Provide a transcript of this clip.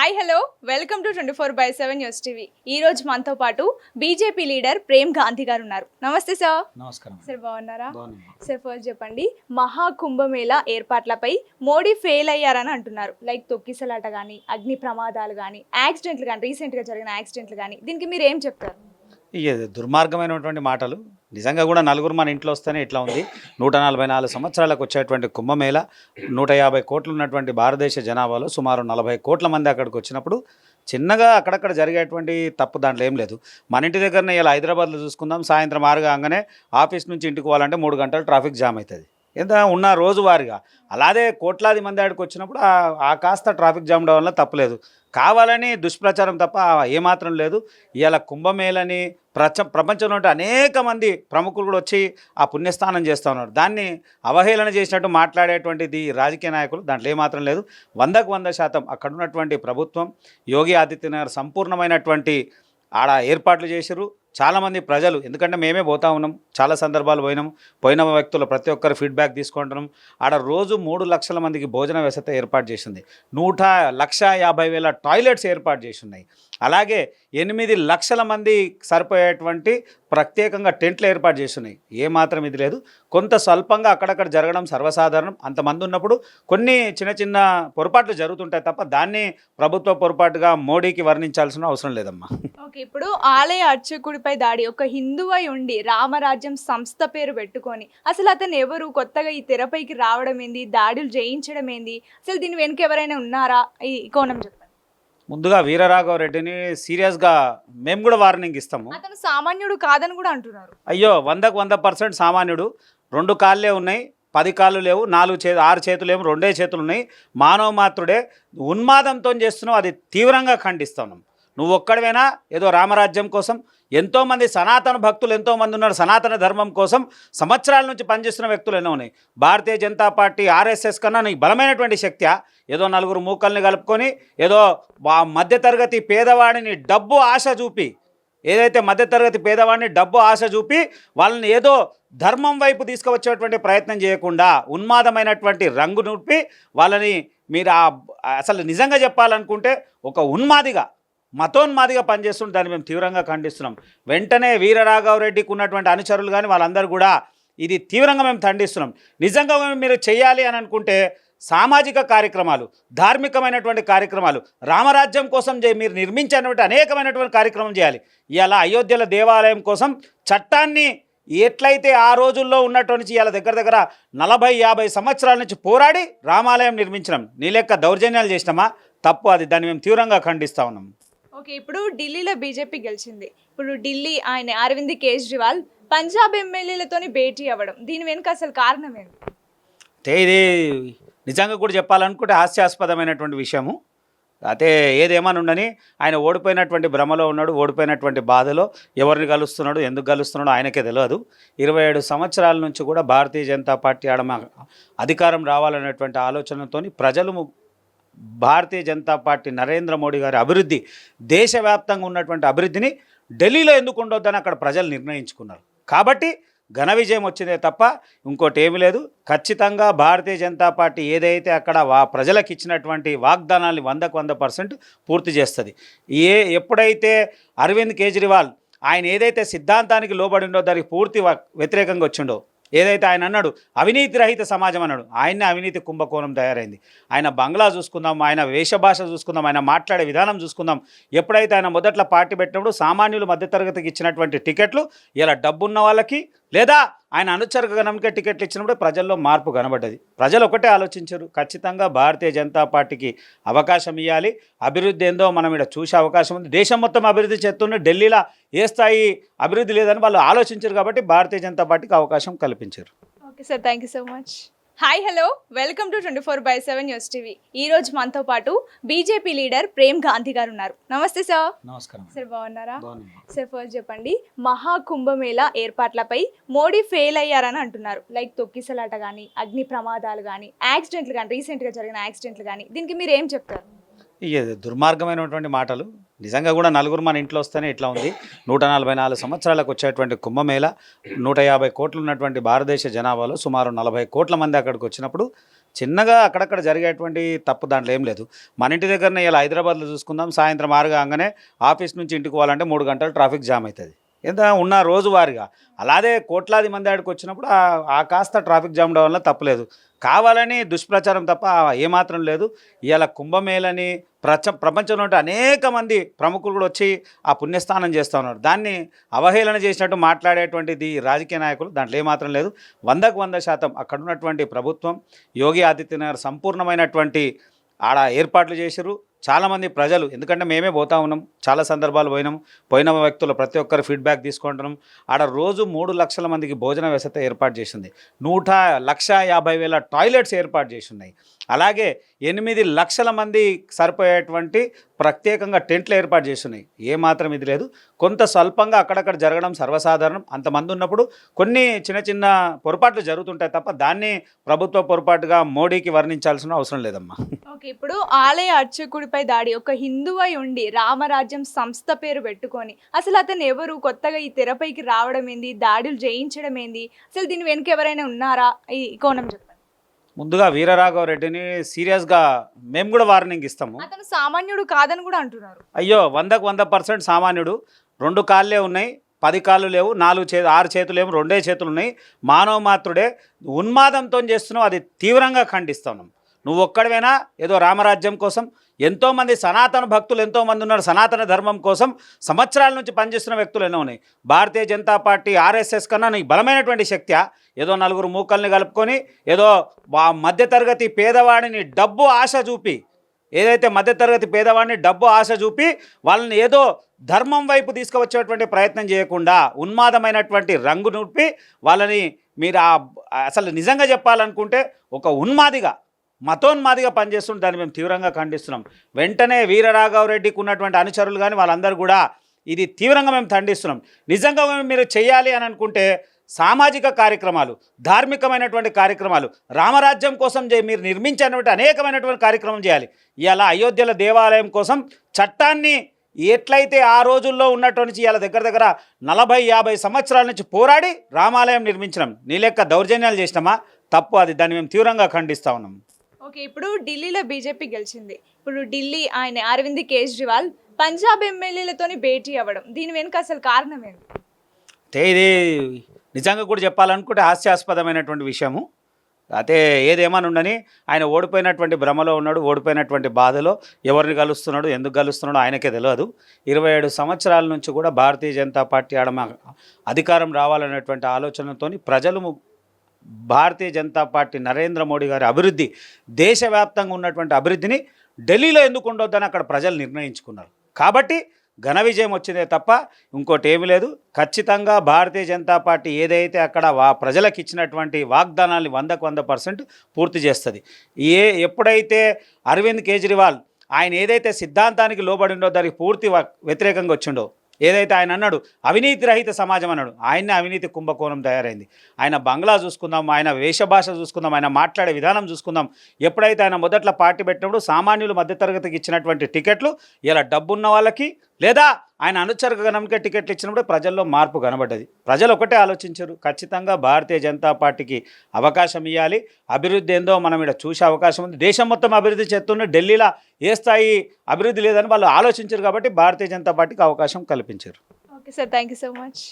Hi hello welcome to 24/7 news TV. ఈ రోజు మనతో పాటు బీజేపీ లీడర్ ప్రేమ్ గాంధీ గారు ఉన్నారు. నమస్తే సార్. నమస్కారం సార్, బాగున్నారా? సార్, ఫస్ట్ చెప్పండి, మహాకుంభమేళా ఏర్పాట్లపై మోడీ ఫెయిల్ అయ్యారని అంటున్నారు. లైక్ తొక్కిసలాట కానీ, అగ్ని ప్రమాదాలు కానీ, యాక్సిడెంట్లు కానీ, రీసెంట్గా జరిగిన యాక్సిడెంట్లు కానీ, దీనికి మీరు ఏం చెప్తారు? ఇక దుర్మార్గమైనటువంటి మాటలు. నిజంగా కూడా నలుగురు మన ఇంట్లో వస్తేనే ఇట్లా ఉంది. 144 సంవత్సరాలకు వచ్చేటువంటి కుంభమేళ, 150 కోట్లు ఉన్నటువంటి భారతదేశ జనాభాలో సుమారు 40 కోట్ల మంది అక్కడికి వచ్చినప్పుడు చిన్నగా అక్కడక్కడ జరిగేటువంటి తప్పు దాంట్లో ఏం లేదు. మన ఇంటి దగ్గరనే ఇలా హైదరాబాద్లో చూసుకుందాం, సాయంత్రం 6 కాగానే ఆఫీస్ నుంచి ఇంటికి పోవాలంటే 3 గంటలు ట్రాఫిక్ జామ్ అవుతుంది. ఎంత ఉన్న రోజువారీగా అలాగే కోట్లాది మంది ఆడికి వచ్చినప్పుడు ఆ కాస్త ట్రాఫిక్ జామ్ వల్ల తప్పలేదు. కావాలని దుష్ప్రచారం తప్ప ఏమాత్రం లేదు. ఇవాళ కుంభమేళని ప్రపంచంలో అనేక మంది ప్రముఖులు కూడా వచ్చి ఆ పుణ్యస్నానం చేస్తూ ఉన్నారు. దాన్ని అవహేళన చేసినట్టు మాట్లాడేటువంటిది రాజకీయ నాయకులు, దాంట్లో ఏమాత్రం లేదు. 100కు 100% అక్కడ ఉన్నటువంటి ప్రభుత్వం, యోగి ఆదిత్యనాథ్ సంపూర్ణమైనటువంటి ఆడ ఏర్పాట్లు చేశారు. చాలామంది ప్రజలు, ఎందుకంటే మేమే పోతా ఉన్నాం, చాలా సందర్భాలు పోయిన వ్యక్తులు ప్రతి ఒక్కరు ఫీడ్బ్యాక్ తీసుకుంటున్నాం. ఆడ రోజు 3 లక్షల మందికి భోజన వ్యవస్థ ఏర్పాటు చేసింది. 1,50,000 టాయిలెట్స్ ఏర్పాటు చేసి ఉన్నాయి. అలాగే 8 లక్షల మంది సరిపోయేటువంటి ప్రత్యేకంగా టెంట్లు ఏర్పాటు చేస్తున్నాయి. ఏమాత్రం ఇది లేదు. కొంత స్వల్పంగా అక్కడక్కడ జరగడం సర్వసాధారణం. అంతమంది ఉన్నప్పుడు కొన్ని చిన్న చిన్న పొరపాట్లు జరుగుతుంటాయి తప్ప దాన్ని ప్రభుత్వ పొరపాటుగా మోడీకి వర్ణించాల్సిన అవసరం లేదమ్మా. ఓకే, ఇప్పుడు ఆలయ అర్చకుడిపై దాడి, ఒక హిందువై ఉండి రామరాజ్యం సంస్థ పేరు పెట్టుకొని అసలు అతను ఎవరు, కొత్తగా ఈ తెరపైకి రావడం ఏంది, దాడులు చేయించడం ఏంది, అసలు దీని వెనుక ఎవరైనా ఉన్నారా, ఈ కోణం చెప్పండి. ముందుగా వీరరాఘవరెడ్డిని సీరియస్గా మేము కూడా వార్నింగ్ ఇస్తాము. అతను సామాన్యుడు కాదని కూడా అంటున్నారు. అయ్యో, 100కు 100% సామాన్యుడు. 2 కాళ్ళే ఉన్నాయి, 10 కాళ్ళు లేవు, 6 చేతులు లేవు, 2 చేతులు ఉన్నాయి. మానవ మాత్రుడే. ఉన్మాదంతో చేస్తున్నావు, అది తీవ్రంగా ఖండిస్తున్నాం. నువ్వు ఒక్కడవేనా ఏదో రామరాజ్యం కోసం? ఎంతోమంది సనాతన భక్తులు ఎంతోమంది ఉన్నారు. సనాతన ధర్మం కోసం సంవత్సరాల నుంచి పనిచేస్తున్న వ్యక్తులు ఎన్నో ఉన్నాయి. భారతీయ జనతా పార్టీ, ఆర్ఎస్ఎస్ కన్నా నీకు బలమైనటువంటి శక్తి ఏదో నలుగురు మూకల్ని కలుపుకొని ఏదో మధ్యతరగతి పేదవాడిని డబ్బు ఆశ చూపి, ఏదైతే మధ్యతరగతి పేదవాడిని డబ్బు ఆశ చూపి వాళ్ళని ఏదో ధర్మం వైపు తీసుకువచ్చేటువంటి ప్రయత్నం చేయకుండా ఉన్మాదమైనటువంటి రంగు నూపి వాళ్ళని మీరు అసలు నిజంగా చెప్పాలనుకుంటే ఒక ఉన్మాదిగా, మతోన్మాదిగా పనిచేస్తుంటే దాన్ని మేము తీవ్రంగా ఖండిస్తున్నాం. వెంటనే వీరరాఘవరెడ్డికి ఉన్నటువంటి అనుచరులు కానీ వాళ్ళందరూ కూడా ఇది తీవ్రంగా మేము ఖండిస్తున్నాం. నిజంగా మీరు చేయాలి అని అనుకుంటే సామాజిక కార్యక్రమాలు, ధార్మికమైనటువంటి కార్యక్రమాలు, రామరాజ్యం కోసం మీరు నిర్మించినటువంటి అనేకమైనటువంటి కార్యక్రమం చేయాలి. ఇలా అయోధ్యల దేవాలయం కోసం చట్టాన్ని ఎట్లయితే ఆ రోజుల్లో ఉన్నటువంటి ఇవాళ దగ్గర 40-50 సంవత్సరాల నుంచి పోరాడి రామాలయం నిర్మించినాం. నీ లెక్క దౌర్జన్యాలు చేసినామా? తప్పు అది. దాన్ని మేము తీవ్రంగా ఖండిస్తూ ఉన్నాం. ఓకే, ఇప్పుడు ఢిల్లీలో బీజేపీ గెలిచింది. ఇప్పుడు ఢిల్లీ ఆయన అరవింద్ కేజ్రీవాల్ పంజాబ్ ఎమ్మెల్యేలతోని భేటీ అవ్వడం, దీని వెనుక అసలు కారణం ఏంటి? ఇది నిజంగా కూడా చెప్పాలనుకుంటే హాస్యాస్పదమైనటువంటి విషయము. అయితే ఏదేమని ఉండని ఆయన ఓడిపోయినటువంటి భ్రమలో ఉన్నాడు. ఓడిపోయినటువంటి బాధలో ఎవరిని కలుస్తున్నాడు, ఎందుకు కలుస్తున్నాడో ఆయనకే తెలియదు. 27 సంవత్సరాల నుంచి కూడా భారతీయ జనతా పార్టీ అధికారం రావాలనేటువంటి ఆలోచనతో ప్రజలు భారతీయ జనతా పార్టీ నరేంద్ర మోడీ గారి అభివృద్ధి, దేశవ్యాప్తంగా ఉన్నటువంటి అభివృద్ధిని ఢిల్లీలో ఎందుకు ఉండొద్దని అక్కడ ప్రజలు నిర్ణయించుకున్నారు. కాబట్టి ఘన విజయం వచ్చిందే తప్ప ఇంకోటి ఏమీ లేదు. ఖచ్చితంగా భారతీయ జనతా పార్టీ ఏదైతే అక్కడ ప్రజలకు ఇచ్చినటువంటి వాగ్దానాన్ని 100కు 100% పూర్తి చేస్తుంది. ఎప్పుడైతే అరవింద్ కేజ్రీవాల్ ఆయన ఏదైతే సిద్ధాంతానికి లోబడిండో దానికి పూర్తి వ్యతిరేకంగా వచ్చిండో, ఏదైతే ఆయన అన్నాడు అవినీతి రహిత సమాజం అన్నాడు, ఆయన్నే అవినీతి కుంభకోణం తయారైంది. ఆయన బంగ్లా చూసుకుందాం, ఆయన వేషభాష చూసుకుందాం, ఆయన మాట్లాడే విధానం చూసుకుందాం. ఎప్పుడైతే ఆయన మొదట్లో పార్టీ పెట్టినప్పుడు సామాన్యులు మధ్యతరగతికి ఇచ్చినటువంటి టికెట్లు ఇలా డబ్బున్న వాళ్ళకి లేదా ఆయన అనుచరగణంకే టికెట్లు ఇచ్చినప్పుడు ప్రజల్లో మార్పు కనబడ్డది. ప్రజలు ఒకటే ఆలోచించారు, ఖచ్చితంగా భారతీయ జనతా పార్టీకి అవకాశం ఇవ్వాలి. అభివృద్ధి ఏందో మనం ఇక్కడ చూసే అవకాశం ఉంది. దేశం మొత్తం అభివృద్ధి చేస్తున్న ఢిల్లీలో ఏ స్థాయి అభివృద్ధి లేదని వాళ్ళు ఆలోచించారు. కాబట్టి భారతీయ జనతా పార్టీకి అవకాశం కల్పించారు. Okay sir, thank you so much. Hi hello welcome to 24/7 news TV. ఈ రోజు మనతో పాటు బీజేపీ లీడర్ ప్రేమ్ గాంధీ గారు ఉన్నారు. నమస్తే సార్. నమస్కారం సార్, బాగున్నారా? సార్, ఫస్ట్ చెప్పండి, మహాకుంభమేళా ఏర్పాట్లపై మోడీ ఫెయిల్ అయ్యారని అంటున్నారు. లైక్ తొక్కిసలాట కానీ, అగ్ని ప్రమాదాలు కానీ, యాక్సిడెంట్లు కానీ, రీసెంట్గా జరిగిన యాక్సిడెంట్లు కానీ, దీనికి మీరు ఏం చెప్తారు? ఇక దుర్మార్గమైనటువంటి మాటలు. నిజంగా కూడా నలుగురు మన ఇంట్లో వస్తేనే ఇట్లా ఉంది. 144 సంవత్సరాలకు వచ్చేటువంటి కుంభమేళ, 150 కోట్లు ఉన్నటువంటి భారతదేశ జనాభాలో సుమారు 40 కోట్ల మంది అక్కడికి వచ్చినప్పుడు చిన్నగా అక్కడక్కడ జరిగేటువంటి తప్పు దాంట్లో ఏం లేదు. మన ఇంటి దగ్గరనే ఇలా హైదరాబాద్లో చూసుకుందాం, సాయంత్రం 6 కాగానే ఆఫీస్ నుంచి ఇంటికి పోవాలంటే 3 గంటలు ట్రాఫిక్ జామ్ అవుతుంది. ఎంత ఉన్న రోజువారీగా. అలాగే కోట్లాది మంది ఆడికి వచ్చినప్పుడు ఆ కాస్త ట్రాఫిక్ జామ్ వల్ల తప్పలేదు. కావాలని దుష్ప్రచారం తప్ప ఏమాత్రం లేదు. ఇవాళ కుంభమేళని ప్రపంచంలో ఉంటే అనేక మంది ప్రముఖులు కూడా వచ్చి ఆ పుణ్యస్నానం చేస్తూ ఉన్నారు. దాన్ని అవహేళన చేసినట్టు మాట్లాడేటువంటిది రాజకీయ నాయకులు, దాంట్లో ఏమాత్రం లేదు. 100కు 100% అక్కడ ఉన్నటువంటి ప్రభుత్వం, యోగి ఆదిత్యనాథ్ సంపూర్ణమైనటువంటి ఆడ ఏర్పాట్లు చేసిర్రు. చాలామంది ప్రజలు, ఎందుకంటే మేమే పోతా ఉన్నాం, చాలా సందర్భాలు పోయిన వ్యక్తులు ప్రతి ఒక్కరు ఫీడ్బ్యాక్ తీసుకుంటున్నాం. ఆడ రోజు 3 లక్షల మందికి భోజన వ్యవస్థ ఏర్పాటు చేసింది. 1,50,000 టాయిలెట్స్ ఏర్పాటు చేసి ఉన్నాయి. అలాగే 8 లక్షల మంది సరిపోయేటువంటి ప్రత్యేకంగా టెంట్లు ఏర్పాటు చేస్తున్నాయి. ఏమాత్రం ఇది లేదు. కొంత స్వల్పంగా అక్కడక్కడ జరగడం సర్వసాధారణం. అంతమంది ఉన్నప్పుడు కొన్ని చిన్న చిన్న పొరపాట్లు జరుగుతుంటాయి తప్ప దాన్ని ప్రభుత్వ పొరపాటుగా మోడీకి వర్ణించాల్సిన అవసరం లేదమ్మా. ఓకే, ఇప్పుడు ఆలయ అర్చకుడిపై దాడి, ఒక హిందువై ఉండి రామరాజ్యం సంస్థ పేరు పెట్టుకొని అసలు అతను ఎవరు, కొత్తగా ఈ తెరపైకి రావడం ఏంది, దాడులు చేయించడం ఏంది, అసలు దీని వెనుక ఎవరైనా ఉన్నారా, ఈ కోణం చెప్పండి. ముందుగా వీరరాఘవరెడ్డిని సీరియస్గా మేము కూడా వార్నింగ్ ఇస్తాము. అతను సామాన్యుడు కాదని కూడా అంటున్నారు. అయ్యో 100కు 100% సామాన్యుడు. 2 కాళ్ళే ఉన్నాయి, 10 కాళ్ళు లేవు, 6 చేతులు ఏమో 2 చేతులు ఉన్నాయి. మానవ మాత్రుడే. ఉన్మాదంతో చేస్తున్నావు, అది తీవ్రంగా ఖండిస్తున్నాం. నువ్వు ఒక్కడివేనా ఏదో రామరాజ్యం కోసం? ఎంతోమంది సనాతన భక్తులు ఎంతోమంది ఉన్నారు. సనాతన ధర్మం కోసం సంవత్సరాల నుంచి పనిచేస్తున్న వ్యక్తులు ఎన్నో ఉన్నాయి. భారతీయ జనతా పార్టీ ఆర్ఎస్ఎస్ కన్నా నీకు బలమైనటువంటి శక్తి ఏదో నలుగురు మూకల్ని కలుపుకొని ఏదో మధ్యతరగతి పేదవాడిని డబ్బు ఆశ చూపి, ఏదైతే మధ్యతరగతి పేదవాడిని డబ్బు ఆశ చూపి వాళ్ళని ఏదో ధర్మం వైపు తీసుకువచ్చేటువంటి ప్రయత్నం చేయకుండా ఉన్మాదమైనటువంటి రంగు నూపి వాళ్ళని మీరు అసలు నిజంగా చెప్పాలనుకుంటే ఒక ఉన్మాదిగా, మతోన్మాదిగా పనిచేస్తుంటే దాన్ని మేము తీవ్రంగా ఖండిస్తున్నాం. వెంటనే వీరరాఘవరెడ్డికి ఉన్నటువంటి అనుచరులు కానీ వాళ్ళందరూ కూడా ఇది తీవ్రంగా మేము ఖండిస్తున్నాం. నిజంగా మీరు చేయాలి అని అనుకుంటే సామాజిక కార్యక్రమాలు, ధార్మికమైనటువంటి కార్యక్రమాలు, రామరాజ్యం కోసం మీరు నిర్మించినటువంటి అనేకమైనటువంటి కార్యక్రమం చేయాలి. ఇలా అయోధ్యల దేవాలయం కోసం చట్టాన్ని ఎట్లయితే ఆ రోజుల్లో ఉన్నటువంటి ఇవాళ దగ్గర దగ్గర 40-50 సంవత్సరాల నుంచి పోరాడి రామాలయం నిర్మించినాం. నీ లెక్క దౌర్జన్యాలు చేసినామా? తప్పు. అది దాన్ని మేము తీవ్రంగా ఖండిస్తూ ఉన్నాం. ఓకే, ఇప్పుడు ఢిల్లీలో బీజేపీ గెలిచింది. ఇప్పుడు ఢిల్లీ ఆయన అరవింద్ కేజ్రీవాల్ పంజాబ్ ఎమ్మెల్యేలతోని భేటీ అవ్వడం, దీని వెనుక అసలు కారణం ఏంటి? ఇది నిజంగా కూడా చెప్పాలనుకుంటే హాస్యాస్పదమైనటువంటి విషయము. అయితే ఏదేమని ఉండని ఆయన ఓడిపోయినటువంటి భ్రమలో ఉన్నాడు. ఓడిపోయినటువంటి బాధలో ఎవరిని కలుస్తున్నాడు, ఎందుకు కలుస్తున్నాడో ఆయనకే తెలియదు. 27 సంవత్సరాల నుంచి కూడా భారతీయ జనతా పార్టీ అధికారం రావాలనేటువంటి ఆలోచనతో ప్రజలు భారతీయ జనతా పార్టీ నరేంద్ర మోడీ గారి అభివృద్ధి, దేశవ్యాప్తంగా ఉన్నటువంటి అభివృద్ధిని ఢిల్లీలో ఎందుకు ఉండొద్దని అక్కడ ప్రజలు నిర్ణయించుకున్నారు. కాబట్టి ఘన విజయం వచ్చిందే తప్ప ఇంకోటి ఏమీ లేదు. ఖచ్చితంగా భారతీయ జనతా పార్టీ ఏదైతే అక్కడ ప్రజలకు ఇచ్చినటువంటి వాగ్దానాన్ని 100కు 100% పూర్తి చేస్తుంది. ఎప్పుడైతే అరవింద్ కేజ్రీవాల్ ఆయన ఏదైతే సిద్ధాంతానికి లోబడిండో దానికి పూర్తి వ్యతిరేకంగా వచ్చిండో, ఏదైతే ఆయన అన్నాడు అవినీతి రహిత సమాజం అన్నాడు, ఆయన్నే అవినీతి కుంభకోణం తయారైంది. ఆయన బంగ్లా చూసుకుందాం, ఆయన వేషభాష చూసుకుందాం, ఆయన మాట్లాడే విధానం చూసుకుందాం. ఎప్పుడైతే ఆయన మొదట్లో పార్టీ పెట్టినప్పుడు సామాన్యులు మధ్యతరగతికి ఇచ్చినటువంటి టికెట్లు ఇలా డబ్బున్న వాళ్ళకి లేదా ఆయన అనుచరగణంకే టికెట్లు ఇచ్చినప్పుడు ప్రజల్లో మార్పు కనబడ్డది. ప్రజలు ఒకటే ఆలోచించారు, ఖచ్చితంగా భారతీయ జనతా పార్టీకి అవకాశం ఇవ్వాలి. అభివృద్ధి ఏందో మనం ఇక్కడ చూసే అవకాశం ఉంది. దేశం మొత్తం అభివృద్ధి చేస్తున్న ఢిల్లీలో ఏ స్థాయి అభివృద్ధి లేదని వాళ్ళు ఆలోచించారు. కాబట్టి భారతీయ జనతా పార్టీకి అవకాశం కల్పించారు. Okay sir, thank you so much.